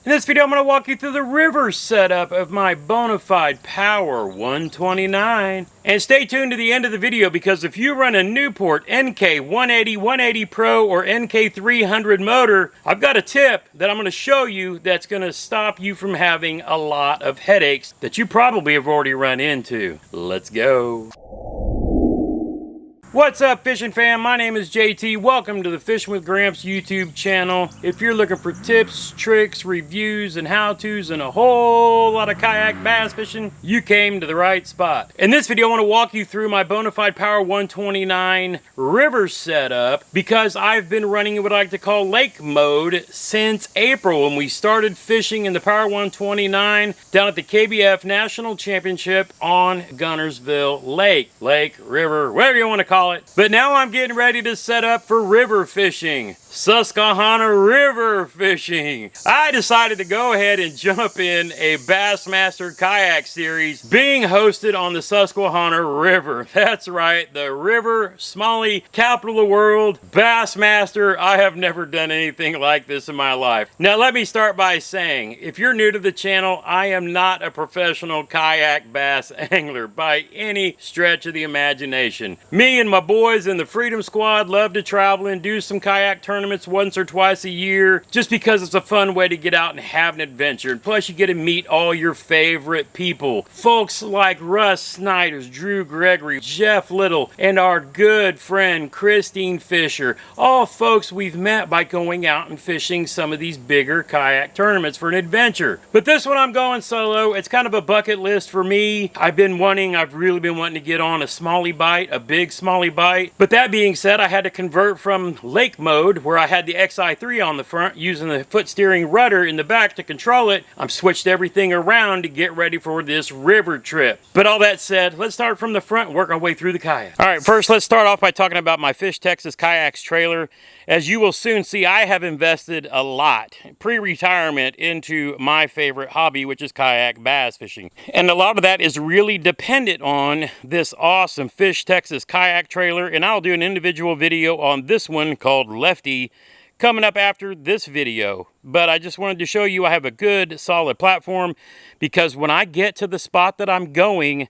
In this video, I'm going to walk you through the river setup of my Bonafide PWR129. And stay tuned to the end of the video, because if you run a Newport NK 180, 180 Pro, or NK 300 motor, I've got a tip that I'm going to show you that's going to stop you from having a lot of headaches that you probably have already run into. Let's go. What's up, fishing fam? My name is JT. Welcome to the Fishing with Gramps YouTube channel. If you're looking for tips, tricks, reviews, and how-tos, and a whole lot of kayak bass fishing, you came to the right spot. In this video, I want to walk you through my Bonafide PWR129 river setup, because I've been running what I like to call lake mode since April, when we started fishing in the PWR129 down at the KBF National Championship on Guntersville Lake. Lake, river, whatever you want to call it. But now I'm getting ready to set up for river fishing. Susquehanna river fishing. I decided to go ahead and jump in a Bassmaster kayak series being hosted on the Susquehanna River. That's right, the river, Smalley, capital of the world, Bassmaster. I have never done anything like this in my life. Now let me start by saying, if you're new to the channel, I am not a professional kayak bass angler by any stretch of the imagination. Me and my boys in the Freedom Squad love to travel and do some kayak tournaments once or twice a year, just because it's a fun way to get out and have an adventure. And plus you get to meet all your favorite people. Folks like Russ Snyders, Drew Gregory, Jeff Little, and our good friend Christine Fisher. All folks we've met by going out and fishing some of these bigger kayak tournaments for an adventure. But this one I'm going solo. It's kind of a bucket list for me. I've really been wanting to get on a smallie bite, a big smallie bite. But that being said, I had to convert from lake mode, where I had the XI3 on the front, using the foot steering rudder in the back to control it. I'm switched everything around to get ready for this river trip. But all that said, let's start from the front and work our way through the kayak. All right, first let's start off by talking about my Fish Texas Kayaks trailer. As you will soon see, I have invested a lot, pre-retirement, into my favorite hobby, which is kayak bass fishing. And a lot of that is really dependent on this awesome Fish Texas kayak trailer, and I'll do an individual video on this one called Lefty coming up after this video. But I just wanted to show you I have a good solid platform, because when I get to the spot that I'm going,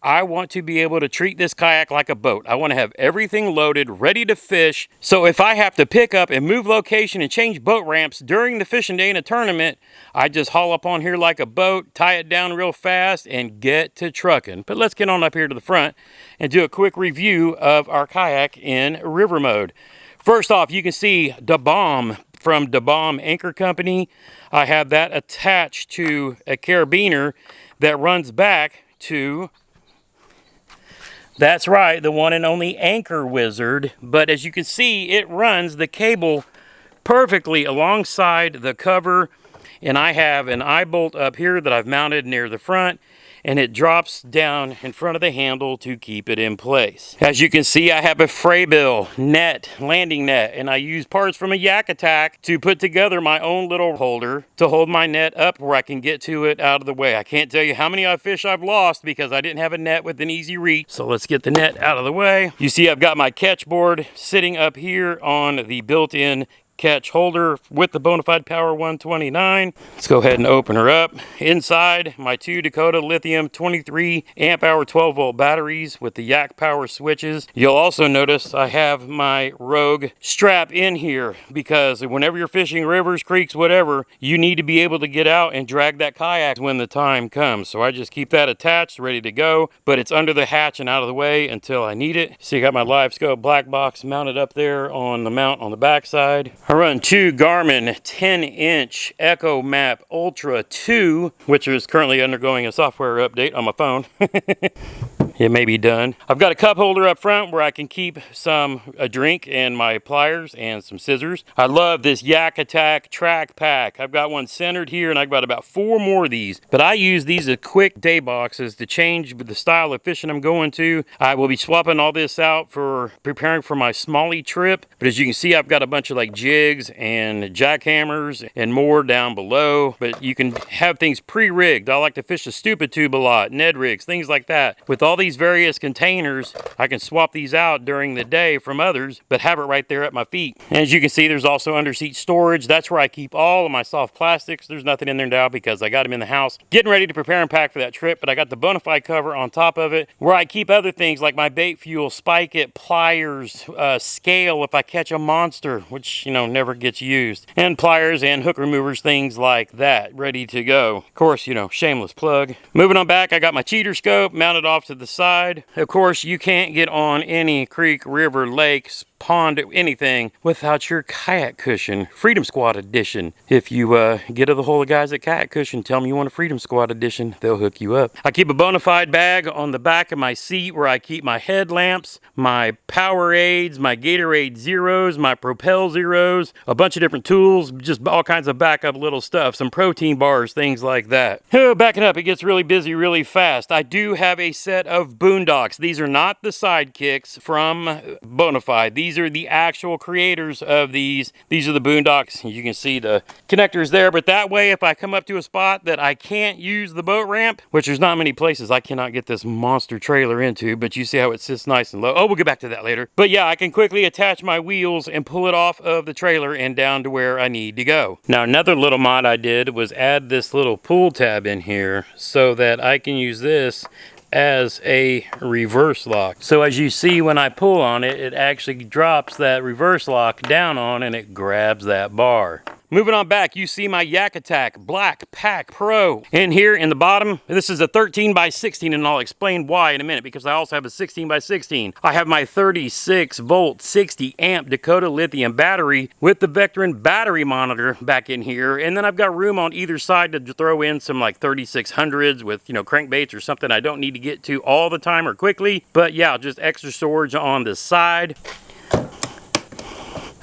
I want to be able to treat this kayak like a boat. I want to have everything loaded, ready to fish. So if I have to pick up and move location and change boat ramps during the fishing day in a tournament, I just haul up on here like a boat, tie it down real fast, and get to trucking. But let's get on up here to the front and do a quick review of our kayak in river mode. First off, you can see the bomb from the Bomb Anchor Company. I have that attached to a carabiner that runs back to, that's right, the one and only Anchor Wizard. But as you can see, it runs the cable perfectly alongside the cover. And I have an eye bolt up here that I've mounted near the front, and it drops down in front of the handle to keep it in place. As you can see, I have a Fraybill net, landing net, and I use parts from a Yak Attack to put together my own little holder to hold my net up where I can get to it out of the way. I can't tell you how many fish I've lost because I didn't have a net with an easy reach. So let's get the net out of the way. You see I've got my catch board sitting up here on the built-in catch holder with the Bonafide PWR129. Let's go ahead and open her up. Inside, my two Dakota lithium 23 amp hour 12 volt batteries with the Yak power switches. You'll also notice I have my Rogue strap in here, because whenever you're fishing rivers, creeks, whatever, you need to be able to get out and drag that kayak when the time comes. So I just keep that attached, ready to go, but it's under the hatch and out of the way until I need it. So you got my Live Scope black box mounted up there on the mount on the back side. I run two Garmin 10-inch Echo Map Ultra 2, which is currently undergoing a software update on my phone. It may be done. I've got a cup holder up front where I can keep a drink and my pliers and some scissors. I love this Yak Attack track pack. I've got one centered here, and I've got about 4 more of these. But I use these as quick day boxes to change with the style of fishing I'm going to. I will be swapping all this out for preparing for my smallie trip. But as you can see, I've got a bunch of like jigs and jackhammers and more down below. But you can have things pre-rigged. I like to fish the stupid tube a lot, Ned rigs, things like that. With all these these various containers. I can swap these out during the day from others, but have it right there at my feet. And as you can see, there's also under seat storage. That's where I keep all of my soft plastics. There's nothing in there now because I got them in the house, getting ready to prepare and pack for that trip. But I got the Bonafide cover on top of it, where I keep other things like my bait fuel, spike it, pliers, scale if I catch a monster, which, you know, never gets used, and pliers and hook removers, things like that, ready to go. Of course, you know, shameless plug. Moving on back, I got my cheater scope mounted off to the side. Of course, you can't get on any creek, river, lakes, pond, anything without your kayak cushion, Freedom Squad edition. If you get to the whole of guys at Kayak Cushion, tell them you want a Freedom Squad edition, they'll hook you up. I keep a Bonafide bag on the back of my seat where I keep my headlamps, my Powerades, my Gatorade Zeros, my Propel Zeros, a bunch of different tools, just all kinds of backup little stuff, some protein bars, things like that. Backing up, it gets really busy really fast. I do have a set of Boondocks. These are not the sidekicks from Bonafide. These are the actual creators of these. These are the Boondocks. You can see the connectors there, but that way if I come up to a spot that I can't use the boat ramp, which there's not many places I cannot get this monster trailer into, but you see how it sits nice and low. Oh, we'll get back to that later. But yeah, I can quickly attach my wheels and pull it off of the trailer and down to where I need to go. Now, another little mod I did was add this little pull tab in here so that I can use this as a reverse lock. So as you see, when I pull on it, it actually drops that reverse lock down on and it grabs that bar. Moving on back, you see my Yak Attack Black Pack Pro. In here in the bottom, this is a 13 by 16, and I'll explain why in a minute, because I also have a 16 by 16. I have my 36 volt, 60 amp Dakota lithium battery with the Vectron battery monitor back in here. And then I've got room on either side to throw in some like 3600s with, you know, crankbaits or something I don't need to get to all the time or quickly. But yeah, just extra storage on the side.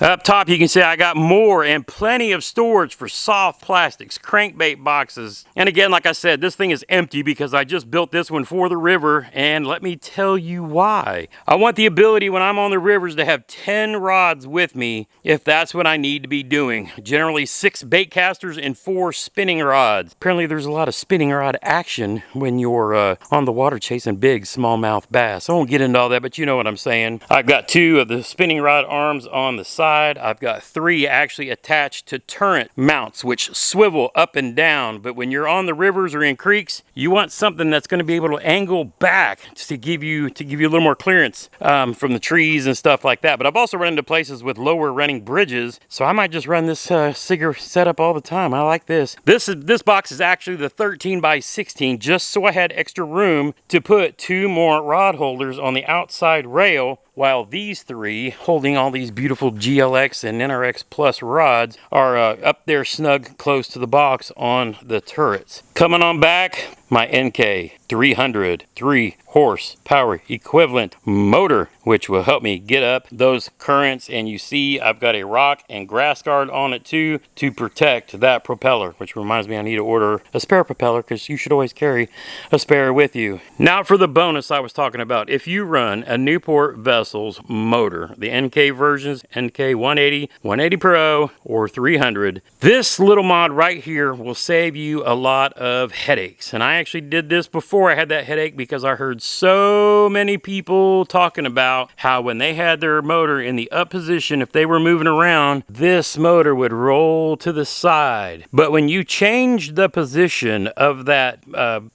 Up top, you can see I got more and plenty of storage for soft plastics, crankbait boxes. And again, like I said, this thing is empty because I just built this one for the river, and let me tell you why. I want the ability when I'm on the rivers to have 10 rods with me if that's what I need to be doing. Generally 6 bait casters and 4 spinning rods. Apparently there's a lot of spinning rod action when you're on the water chasing big smallmouth bass. I won't get into all that, but you know what I'm saying. I've got 2 of the spinning rod arms on the side. I've got 3 actually attached to turret mounts, which swivel up and down. But when you're on the rivers or in creeks, you want something that's going to be able to angle back to give you a little more clearance from the trees and stuff like that. But I've also run into places with lower running bridges, so I might just run this Sigger setup all the time. I like this. This box is actually the 13 by 16, just so I had extra room to put 2 more rod holders on the outside rail, while these 3, holding all these beautiful GLX and NRX Plus rods, are up there snug close to the box on the turrets. Coming on back, my NK 300 3 horsepower equivalent motor, which will help me get up those currents. And you see I've got a rock and grass guard on it too to protect that propeller, which reminds me I need to order a spare propeller because you should always carry a spare with you. Now for the bonus I was talking about. If you run a Newport Vessels motor, the NK versions, NK 180, 180 Pro, or 300, this little mod right here will save you a lot of headaches. And I actually did this before I had that headache because I heard so many people talking about how when they had their motor in the up position, if they were moving around, this motor would roll to the side. But when you change the position of that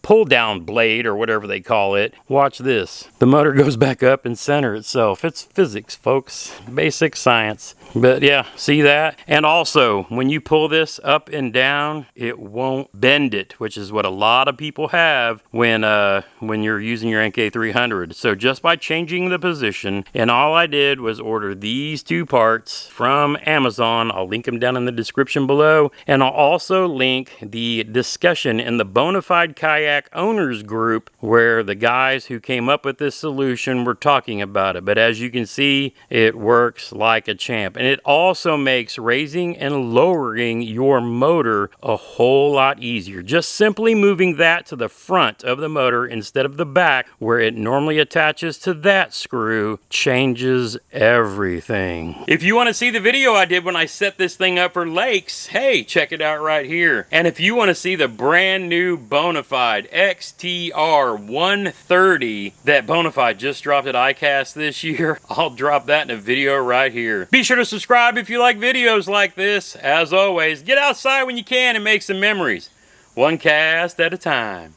pull down blade or whatever they call it, watch this. The motor goes back up and center itself. It's physics, folks. Basic science. But yeah, see that? And also, when you pull this up and down, it won't bend it, which is what a lot of people have when you're using your NK 300. So just by changing the position, and all I did was order these 2 parts from Amazon. I'll link them down in the description below, and I'll also link the discussion in the Bonafide Kayak Owners group where the guys who came up with this solution were talking about it. But as you can see, it works like a champ, and it also makes raising and lowering your motor a whole lot easier. Just simply moving that that to the front of the motor instead of the back where it normally attaches to that screw changes everything. If you want to see the video I did when I set this thing up for lakes, hey, check it out right here. And if you want to see the brand new Bonafide XTR130 that Bonafide just dropped at ICAST this year, I'll drop that in a video right here. Be sure to subscribe if you like videos like this. As always, get outside when you can and make some memories. One cast at a time.